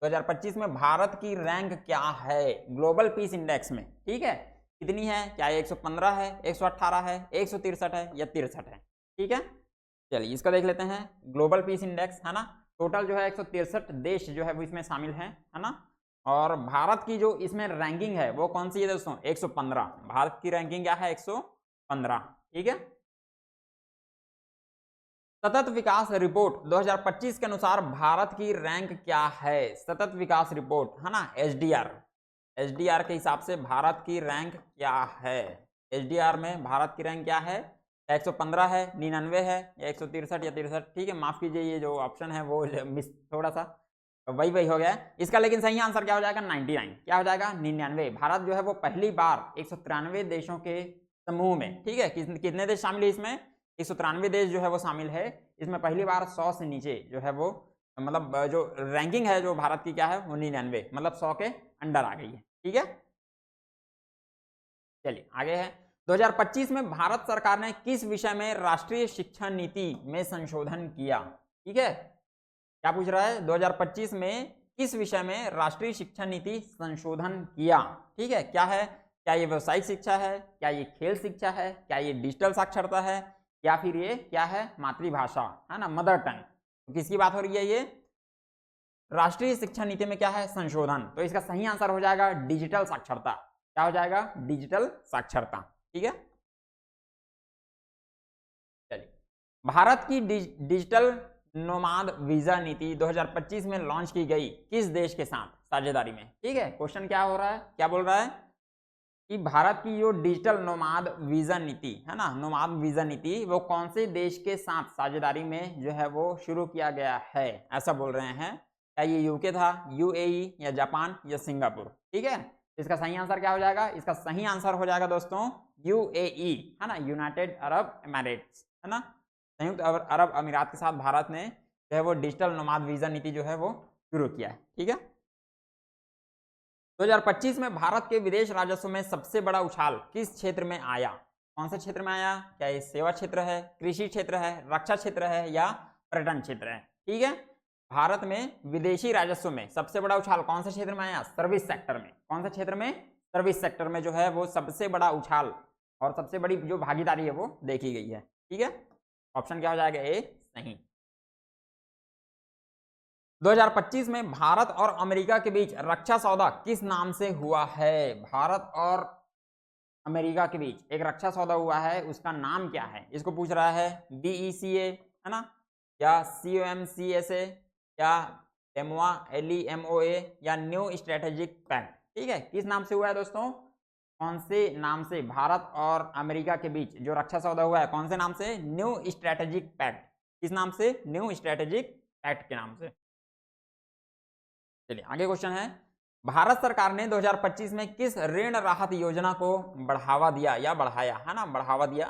Speaker 1: 2025 में भारत की रैंक क्या है ग्लोबल पीस इंडेक्स में? ठीक है, कितनी है, क्या 115 है, 118 है, 163 है या 63 है? ठीक है, चलिए इसका देख लेते हैं, ग्लोबल पीस इंडेक्स, है ना, टोटल जो है 163 देश जो है वो इसमें शामिल है ना, और भारत की जो इसमें रैंकिंग है वो कौन सी है दोस्तों? 115। भारत की रैंकिंग क्या है? 115। ठीक है। सतत विकास रिपोर्ट 2025 के अनुसार भारत की रैंक क्या है? सतत विकास रिपोर्ट है ना, एसडीआर। एसडीआर के हिसाब से भारत की रैंक क्या है? एसडीआर में भारत की रैंक क्या है? 115 है, 99 है, या 163 या 63? ठीक है, माफ कीजिए, ये जो ऑप्शन है वो मिस थोड़ा सा वही वही हो गया है इसका। लेकिन सही आंसर क्या हो जाएगा? 99। क्या हो जाएगा? 99। भारत जो है वो पहली बार 193 देशों के समूह में, ठीक है, कितने देश शामिल है इसमें? 193 देश जो है वो शामिल है इसमें। पहली बार 100 से नीचे जो है वो, मतलब जो रैंकिंग है जो भारत की क्या है वो 99, मतलब 100 के अंडर आ गई है। ठीक है, चलिए आगे है। 2025 में भारत सरकार ने किस विषय में राष्ट्रीय शिक्षा नीति में संशोधन किया? ठीक है, क्या पूछ रहा है? 2025 में किस विषय में राष्ट्रीय शिक्षा नीति संशोधन किया? ठीक है, क्या है? क्या ये व्यावसायिक शिक्षा है, क्या ये खेल शिक्षा है, क्या ये डिजिटल साक्षरता है, या फिर ये क्या है? मातृभाषा है ना, मदर टंग। तो किसकी बात हो रही है? ये राष्ट्रीय शिक्षा नीति में क्या है? संशोधन। तो इसका सही आंसर हो जाएगा डिजिटल साक्षरता। क्या हो जाएगा? डिजिटल साक्षरता। ठीक है, चलिए। भारत की डिजिटल नोमाद वीजा नीति 2025 में लॉन्च की गई किस देश के साथ साझेदारी में? ठीक है, क्वेश्चन क्या हो रहा है, क्या बोल रहा है कि भारत की जो डिजिटल नोमाद वीजा नीति है ना, नोमाद वीजा नीति, वो कौन से देश के साथ साझेदारी में जो है वो शुरू किया गया है, ऐसा बोल रहे हैं। क्या ये यूके था, यूएई, या जापान, या सिंगापुर? ठीक है, इसका सही आंसर क्या हो जाएगा? इसका सही आंसर हो जाएगा दोस्तों यूएई, है ना, यूनाइटेड अरब एमिरेट्स, है ना, संयुक्त अरब अमीरात के साथ भारत ने जो है वो डिजिटल नोमाद वीजा नीति जो है वो शुरू किया है। ठीक है, 2025 में भारत के विदेश राजस्व में सबसे बड़ा उछाल किस क्षेत्र में आया? कौन से क्षेत्र में आया? क्या ये सेवा क्षेत्र है, कृषि क्षेत्र है, रक्षा क्षेत्र है, या पर्यटन क्षेत्र है? ठीक है, भारत में विदेशी राजस्व में सबसे बड़ा उछाल कौन से क्षेत्र में आया? सर्विस सेक्टर में। कौन से क्षेत्र में? सर्विस सेक्टर में जो है वो सबसे बड़ा उछाल और सबसे बड़ी जो भागीदारी है वो देखी गई है। ठीक है, ऑप्शन क्या हो जाएगा? ए सही। 2025 में भारत और अमेरिका के बीच रक्षा सौदा किस नाम से हुआ है? भारत और अमेरिका के बीच एक रक्षा सौदा हुआ है, उसका नाम क्या है? इसको पूछ रहा है। BECA है ना, या COMCSA, या एमोआ LEMOA, या न्यू स्ट्रेटेजिक पैक्ट? ठीक है, किस नाम से हुआ है दोस्तों? कौन से नाम से भारत और अमेरिका के बीच जो रक्षा सौदा हुआ है, कौन से नाम से? New strategic pact. किस नाम से? न्यू स्ट्रेटेजिक पैक्ट के नाम से। चलिए आगे क्वेश्चन है। भारत सरकार ने 2025 में किस ऋण राहत योजना को बढ़ावा दिया या बढ़ाया, है ना, बढ़ावा दिया?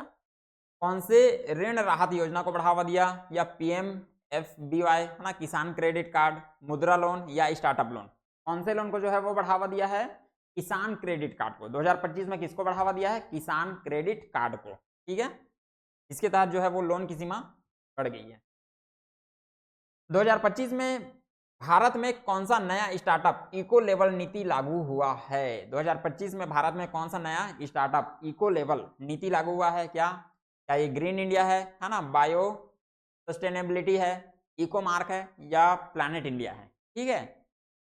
Speaker 1: कौन से ऋण राहत योजना को बढ़ावा दिया? या PMFBY है ना, किसान क्रेडिट कार्ड, मुद्रा लोन, या स्टार्टअप लोन? कौन से लोन को जो है वो बढ़ावा दिया है? किसान क्रेडिट कार्ड को। 2025 में किसको बढ़ावा दिया है? किसान क्रेडिट कार्ड को। ठीक है, इसके तहत जो है वो लोन की सीमा बढ़ गई है। 2025 में भारत में कौन सा नया स्टार्टअप इको लेवल नीति लागू हुआ है? 2025 में भारत में कौन सा नया स्टार्टअप इको लेवल नीति लागू हुआ है? क्या ये ग्रीन इंडिया है ना, बायो सस्टेनेबिलिटी है, इको मार्क है, या प्लैनेट इंडिया है? ठीक है,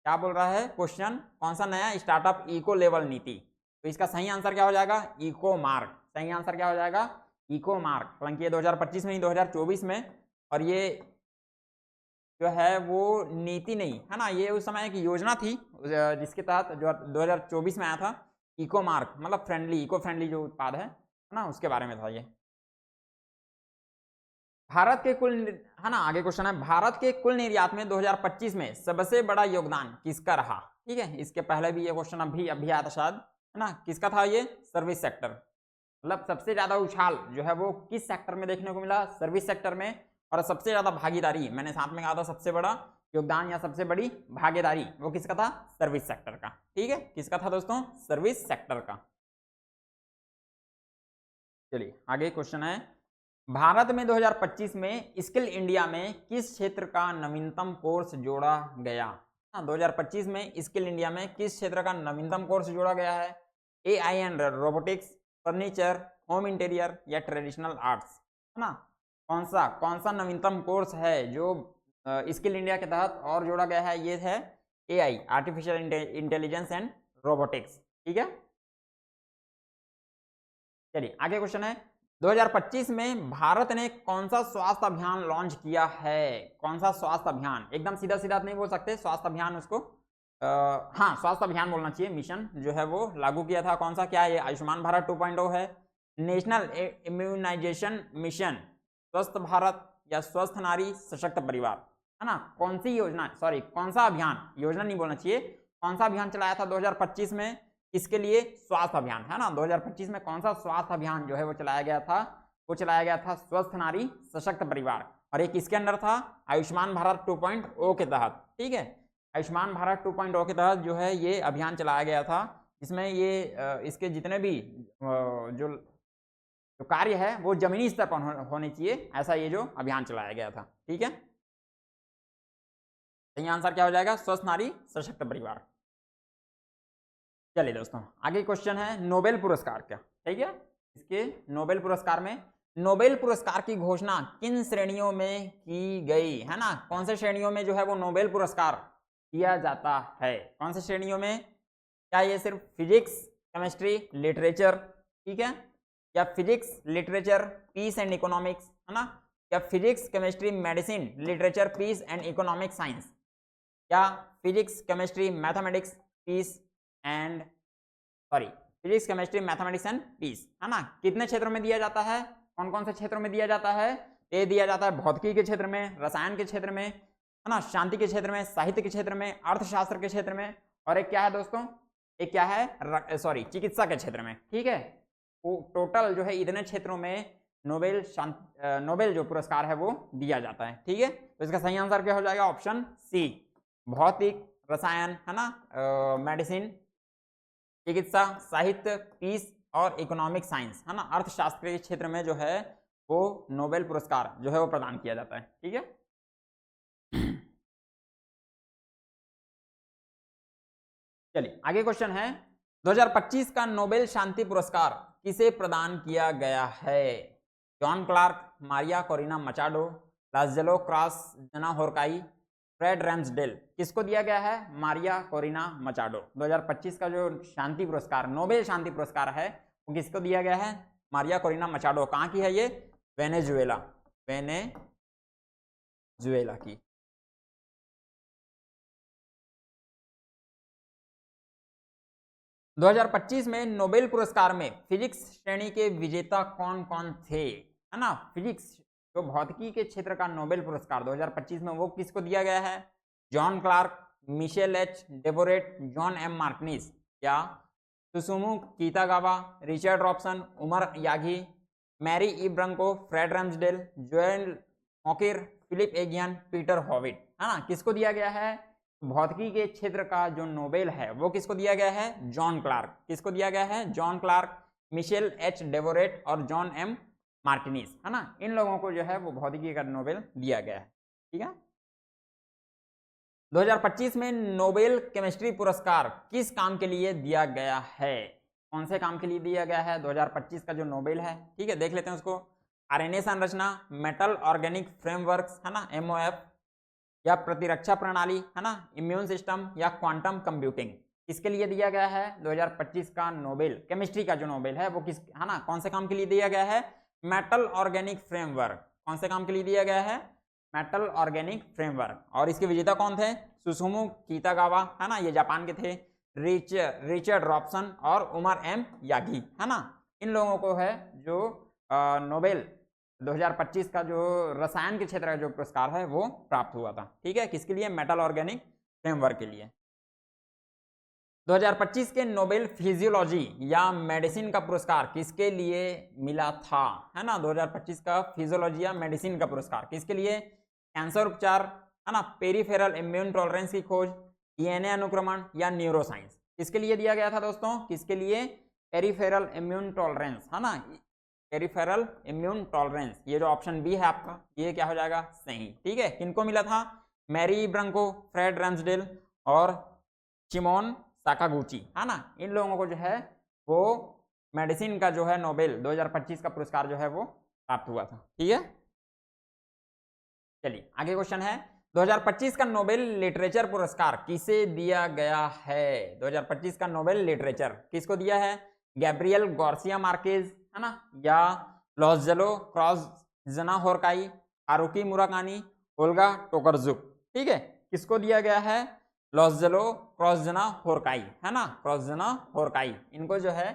Speaker 1: क्या बोल रहा है क्वेश्चन? कौन सा नया स्टार्टअप इको लेवल नीति? तो इसका सही आंसर क्या हो जाएगा? Eco mark. सही आंसर क्या हो जाएगा? Eco mark. हालांकि ये 2025 में नहीं, 2024 में, और ये जो है वो नीति नहीं है ना, ये उस समय एक योजना थी जिसके तहत जो 2024 में आया था। इको मार्क मतलब फ्रेंडली, इको फ्रेंडली जो उत्पाद है ना, उसके बारे में था ये। भारत के कुल, है ना, आगे क्वेश्चन है, भारत के कुल निर्यात में 2025 में सबसे बड़ा योगदान किसका रहा? ठीक है, इसके पहले भी ये क्वेश्चन अभी आया था शायद, है ना, किसका था ये? Service sector. मतलब सबसे ज्यादा उछाल जो है वो किस सेक्टर में देखने को मिला? सर्विस सेक्टर में। और सबसे ज्यादा भागीदारी, मैंने साथ में कहा था सबसे बड़ा योगदान या सबसे बड़ी भागीदारी, वो किसका था? सर्विस सेक्टर का। ठीक है, किसका था दोस्तों? सर्विस सेक्टर का। चलिए आगे क्वेश्चन है, भारत में 2025 में स्किल इंडिया में किस क्षेत्र का नवीनतम कोर्स जोड़ा गया? 2025 में स्किल इंडिया में किस क्षेत्र का नवीनतम कोर्स जोड़ा गया है? AI and robotics, furniture, home interior, या ट्रेडिशनल आर्ट्स? है ना, कौन सा नवीनतम कोर्स है जो स्किल इंडिया के तहत और जोड़ा गया है? ये है AI artificial intelligence and robotics. ठीक है, चलिए आगे क्वेश्चन है 2025 में भारत ने कौन सा स्वास्थ्य अभियान लॉन्च किया है? कौन सा स्वास्थ्य अभियान? एकदम सीधा सीधा नहीं बोल सकते स्वास्थ्य अभियान उसको, हाँ स्वास्थ्य अभियान बोलना चाहिए। मिशन जो है वो लागू किया था, कौन सा, क्या है ये? आयुष्मान भारत 2.0 है, नेशनल इम्यूनाइजेशन मिशन, स्वस्थ भारत या स्वस्थ नारी सशक्त परिवार, है ना? कौन सी योजना, सॉरी कौन सा अभियान, योजना नहीं बोलना चाहिए, कौन सा अभियान चलाया था 2025 में? इसके लिए स्वास्थ्य अभियान, है ना? 2025 में कौन सा स्वास्थ्य अभियान जो है वो चलाया गया था? वो चलाया गया था स्वस्थ नारी सशक्त परिवार। और ये किसके अंडर था? आयुष्मान भारत 2.0 के तहत। ठीक है, आयुष्मान भारत 2.0 के तहत जो है ये अभियान चलाया गया था, इसमें ये इसके जितने भी जो कार्य है वो जमीनी स्तर पर होने चाहिए, ऐसा ये जो अभियान चलाया गया था। ठीक है, सही आंसर क्या हो जाएगा? स्वस्थ नारी सशक्त परिवार। चलिए दोस्तों आगे क्वेश्चन है नोबेल पुरस्कार क्या। ठीक है, इसके नोबेल पुरस्कार में, नोबेल पुरस्कार की घोषणा किन श्रेणियों में की गई, है ना? कौन से श्रेणियों में जो है वो नोबेल पुरस्कार दिया जाता है? कौन से श्रेणियों में? क्या ये सिर्फ फिजिक्स, केमिस्ट्री, लिटरेचर, ठीक है, या physics, literature, peace and economics, है ना? या physics, chemistry, medicine, literature, peace and economic science, या physics, chemistry, mathematics, peace and physics, chemistry, mathematics and peace, है ना? कितने क्षेत्रों में दिया जाता है? कौन कौन से क्षेत्रों में दिया जाता है? ये दिया जाता है भौतिकी के क्षेत्र में, रसायन के क्षेत्र में, है ना, शांति के क्षेत्र में, साहित्य के क्षेत्र में, अर्थशास्त्र के क्षेत्र में, और एक क्या है दोस्तों, एक क्या है, सॉरी चिकित्सा के क्षेत्र में। ठीक है, टोटल जो है इतने क्षेत्रों में नोबेल जो पुरस्कार है वो दिया जाता है। ठीक है, तो इसका सही आंसर क्या हो जाएगा? ऑप्शन सी, भौतिक, रसायन, है ना, मेडिसिन, चिकित्सा, साहित्य, पीस और इकोनॉमिक साइंस, है ना, अर्थशास्त्र के क्षेत्र में जो है वो नोबेल पुरस्कार जो है वो प्रदान किया जाता है। ठीक है, चलिए आगे क्वेश्चन है 2025 का नोबेल शांति पुरस्कार किसे प्रदान किया गया है? John Clarke, Maria Corina Machado, Laszlo Krasznahorkai, Fred Ramsdell. किसको दिया गया है? मारिया कोरिना मचाडो। 2025 का जो शांति पुरस्कार, नोबेल शांति पुरस्कार है, वो किसको दिया गया है? मारिया कोरिना मचाडो। कहाँ की है ये? वेनेजुएला, वेनेजुएला की। दो 2025 में नोबेल पुरस्कार में फिजिक्स श्रेणी के विजेता कौन कौन थे, है ना? फिजिक्स जो भौतिकी के क्षेत्र का नोबेल पुरस्कार 2025 में वो किसको दिया गया है? John Clarke, Michel H Devoret, John M Martinis, या Susumu Kitagawa, Richard Robson, Omar Yaghi, Mary E Brunkow, Fred Ramsdell, Joel Mokyr, Philippe Aghion, Peter Howitt, है ना? किसको दिया गया है? भौतिकी के क्षेत्र का जो नोबेल है वो किसको दिया गया है? John Clarke. किसको दिया गया है? John Clarke, Michel H Devoret और जॉन एम मार्टिनेज, है ना? इन लोगों को जो है वो भौतिकी का नोबेल दिया गया है। ठीक है, 2025 में नोबेल केमिस्ट्री पुरस्कार किस काम के लिए दिया गया है? कौन से काम के लिए दिया गया है 2025 का जो नोबेल है? ठीक है, देख लेते हैं उसको। आरएनए संरचना, मेटल ऑर्गेनिक फ्रेमवर्क्स, है ना, एमओएफ, या प्रतिरक्षा प्रणाली, है ना, इम्यून सिस्टम, या क्वांटम कंप्यूटिंग। किसके लिए दिया गया है 2025 का नोबेल केमिस्ट्री का जो नोबेल है वो किस, है ना, कौन से काम के लिए दिया गया है? Metal organic framework. कौन से काम के लिए दिया गया है? Metal organic framework. और इसके विजेता कौन थे? सुसुमु कीतागावा, है ना, ये जापान के थे, रिचर्ड रॉबसन और उमर एम यागी, है ना? इन लोगों को है जो नोबेल 2025 का जो रसायन के क्षेत्र का जो पुरस्कार है वो प्राप्त हुआ था। ठीक है, किसके लिए? मेटल ऑर्गेनिक फ्रेमवर्क के लिए। 2025 के नोबेल फिजियोलॉजी या मेडिसिन का पुरस्कार किसके लिए मिला था, है ना? 2025 का फिजियोलॉजी या मेडिसिन का पुरस्कार किसके लिए? कैंसर उपचार, है ना, पेरिफेरल इम्यून टॉलरेंस की खोज, डीएनए अनुक्रमण, या न्यूरोसाइंस। किसके लिए दिया गया था दोस्तों? किसके लिए? पेरिफेरल इम्यून टॉलरेंस, है ना, पेरिफेरल इम्यून टॉलरेंस। ये जो ऑप्शन बी है आपका, ये क्या हो जाएगा? सही। ठीक है, किनको मिला था? मैरी ब्रंको, फ्रेड रैम्सडेल और शिमोन साकागुची, है ना? इन लोगों को जो है वो मेडिसिन का जो है नोबेल 2025 का पुरस्कार जो है वो प्राप्त हुआ था। ठीक है, चलिए आगे क्वेश्चन है 2025 का नोबेल लिटरेचर पुरस्कार किसे दिया गया है? 2025 का नोबेल लिटरेचर किसको दिया है? गैब्रियल गार्सिया मार्केज, है ना, या लॉज़लो क्रॉसज़नाहोरकाई, हारुकी मुराकामी, ओल्गा टोकरजुक। ठीक है, किसको दिया गया है? लॉज़लो क्रॉसज़नाहोरकाई, है ना, क्रॉसज़नाहोरकाई। इनको जो है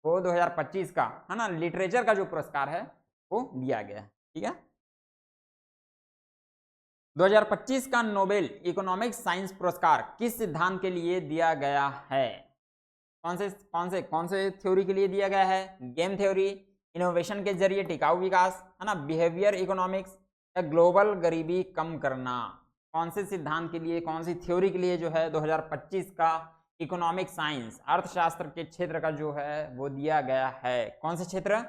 Speaker 1: वो 2025 का, है ना, लिटरेचर का जो पुरस्कार है वो दिया गया है। ठीक है, 2025 का नोबेल इकोनॉमिक्स साइंस पुरस्कार किस सिद्धांत के लिए दिया गया है? कौन से थ्योरी के लिए दिया गया है? गेम थ्योरी, इनोवेशन के जरिए टिकाऊ विकास, है ना, बिहेवियर इकोनॉमिक्स, या ग्लोबल गरीबी कम करना। कौन से सिद्धांत के लिए, कौन सी थ्योरी के लिए जो है 2025 का इकोनॉमिक साइंस, अर्थशास्त्र के क्षेत्र का जो है वो दिया गया है? कौन से क्षेत्र?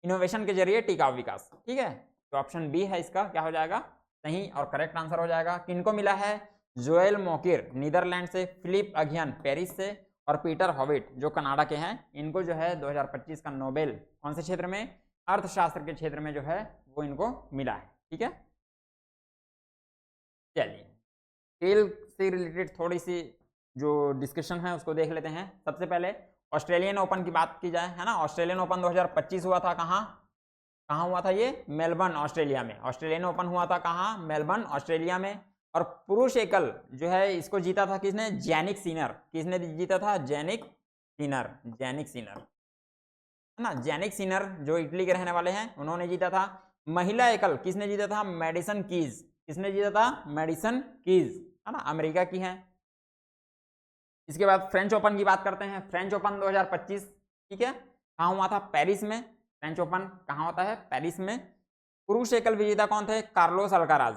Speaker 1: इनोवेशन के जरिए टिकाऊ विकास। ठीक है, तो ऑप्शन बी है इसका क्या हो जाएगा? सही और करेक्ट आंसर हो जाएगा। किनको मिला है? जोएल मोकिर नीदरलैंड से, फिलिप अगियन पेरिस से, और पीटर हॉविट जो कनाडा के हैं। इनको जो है 2025 का नोबेल कौन से क्षेत्र में? अर्थशास्त्र के क्षेत्र में जो है वो इनको मिला है। ठीक है, चलिए खेल से रिलेटेड थोड़ी सी जो डिस्कशन है उसको देख लेते हैं। सबसे पहले ऑस्ट्रेलियन ओपन की बात की जाए, है ना। ऑस्ट्रेलियन ओपन 2025 हुआ था कहाँ कहाँ हुआ था? ये मेलबर्न ऑस्ट्रेलिया में। ऑस्ट्रेलियन ओपन हुआ था कहाँ? मेलबर्न ऑस्ट्रेलिया में। और पुरुष एकल जो है इसको जीता था किसने? Jannik Sinner. किसने जीता था? जैनिक सिनर, जैनिक सिनर, है ना। जैनिक सिनर जो इटली के रहने वाले हैं उन्होंने जीता था। महिला एकल किसने जीता था? Medicine keys. किसने जीता था? मेडिसन कीज, है ना, अमेरिका की है। इसके बाद फ्रेंच ओपन की बात करते हैं। फ्रेंच ओपन 2025, ठीक है, कहाँ हुआ था? पेरिस में। फ्रेंच ओपन कहाँ होता है? पेरिस में। पुरुष एकल विजेता कौन थे? Carlos Alcaraz.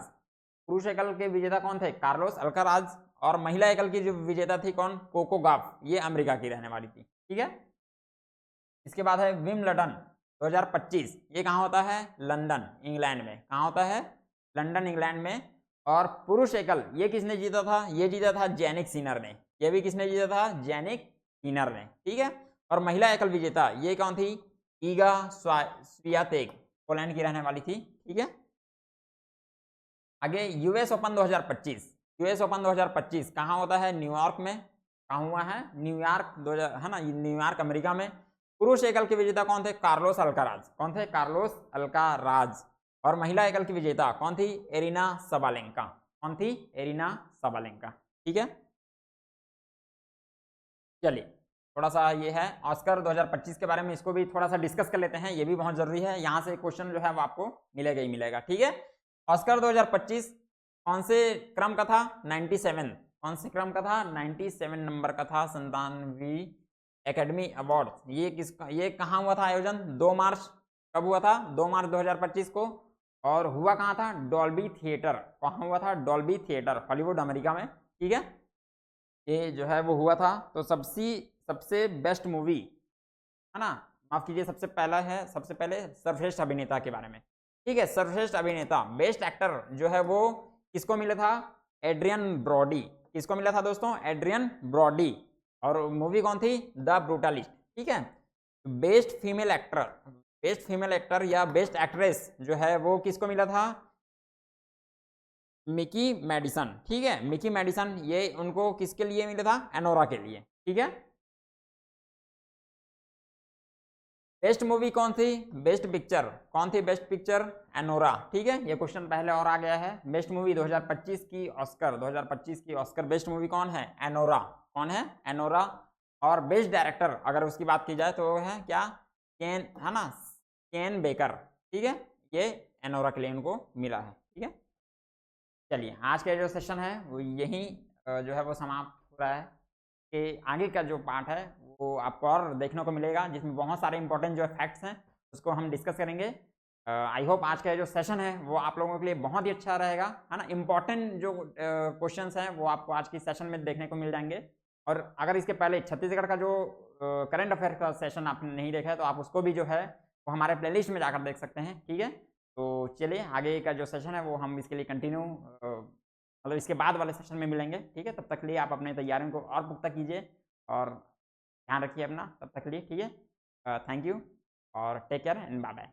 Speaker 1: पुरुष एकल के विजेता कौन थे? Carlos Alcaraz. और महिला एकल की जो विजेता थी कौन? कोको गाफ, ये अमेरिका की रहने वाली थी। ठीक है, इसके बाद है विम्बलडन 2025, ये कहाँ होता है? लंदन इंग्लैंड में। कहाँ होता है? लंदन इंग्लैंड में। और पुरुष एकल ये किसने जीता था? ये जीता था जैनिक सिनर ने। ये भी किसने जीता था? जैनिक सिनर ने। ठीक है, और महिला एकल विजेता ये कौन थी? ईगा स्वियातेक, पोलैंड की रहने वाली थी। ठीक है, आगे यूएस ओपन 2025। यूएस ओपन 2025 कहाँ होता है? न्यूयॉर्क में। कहाँ हुआ है? न्यूयॉर्क 2000, है ना, न्यूयॉर्क अमेरिका में। पुरुष एकल के विजेता कौन थे? Carlos Alcaraz. कौन थे? Carlos Alcaraz. और महिला एकल की विजेता कौन थी? Arena Sabalenka. कौन थी? Arena Sabalenka. ठीक है, चलिए थोड़ा सा ये है ऑस्कर 2025 के बारे में, इसको भी थोड़ा सा डिस्कस कर लेते हैं। ये भी बहुत जरूरी है, यहाँ से क्वेश्चन जो है वो आपको मिलेगा ही मिलेगा। ठीक है, ऑस्कर 2025 कौन से क्रम का था? 97। कौन से क्रम का था? 97 नंबर का था। 97वीं एकेडमी अवार्ड। ये किसका, ये कहाँ हुआ था आयोजन? 2 मार्च। कब हुआ था? 2 मार्च 2025 को। और हुआ कहाँ था? Dolby theatre. कहाँ हुआ था? डॉल्बी थिएटर, हॉलीवुड अमेरिका में। ठीक है, ये जो है वो हुआ था। तो सबसे बेस्ट मूवी, है ना, माफ कीजिए, सबसे पहले सर्वश्रेष्ठ अभिनेता के बारे में। ठीक है, सर्वश्रेष्ठ अभिनेता, बेस्ट एक्टर जो है वो किसको मिला था? Adrien Brody. किसको मिला था दोस्तों? Adrien Brody. और मूवी कौन थी? The Brutalist. ठीक है, बेस्ट फीमेल एक्टर या बेस्ट एक्ट्रेस जो है वो किसको मिला था? Mikey Madison. ठीक है, मिकी मेडिसन, ये उनको किसके लिए मिला था? एनोरा के लिए। ठीक है, बेस्ट मूवी कौन थी? बेस्ट पिक्चर कौन थी? Best picture Anura. ठीक है, ये क्वेश्चन पहले और आ गया है। बेस्ट मूवी 2025 की ऑस्कर, 2025 की ऑस्कर बेस्ट मूवी कौन है? एनोरा। कौन है? एनोरा। और बेस्ट डायरेक्टर अगर उसकी बात की जाए तो क्या केन, है ना, केन बेकर। ठीक है, ये एनोरा के लिए उनको मिला है। ठीक है, चलिए आज का जो सेशन है वो यही जो है वो समाप्त हो रहा है। कि आगे का जो पार्ट है वो आपको और देखने को मिलेगा, जिसमें बहुत सारे इंपॉर्टेंट जो फैक्ट्स हैं उसको हम डिस्कस करेंगे। आई होप आज का जो सेशन है वो आप लोगों के लिए बहुत ही अच्छा रहेगा, है ना। इंपॉर्टेंट जो क्वेश्चंस हैं वो आपको आज की सेशन में देखने को मिल जाएंगे। और अगर इसके पहले छत्तीसगढ़ का जो करंट अफेयर का सेशन आपने नहीं देखा है तो आप उसको भी जो है वो हमारे प्लेलिस्ट में जाकर देख सकते हैं। ठीक है, तो चलिए आगे का जो सेशन है वो हम इसके लिए कंटिन्यू मतलब इसके बाद वाले सेशन में मिलेंगे। ठीक है, तब तक के लिए आप अपने तैयारियों को और पुख्ता कीजिए और ध्यान रखिए अपना तब तक के लिए। ठीक है, थैंक यू और take care and bye bye.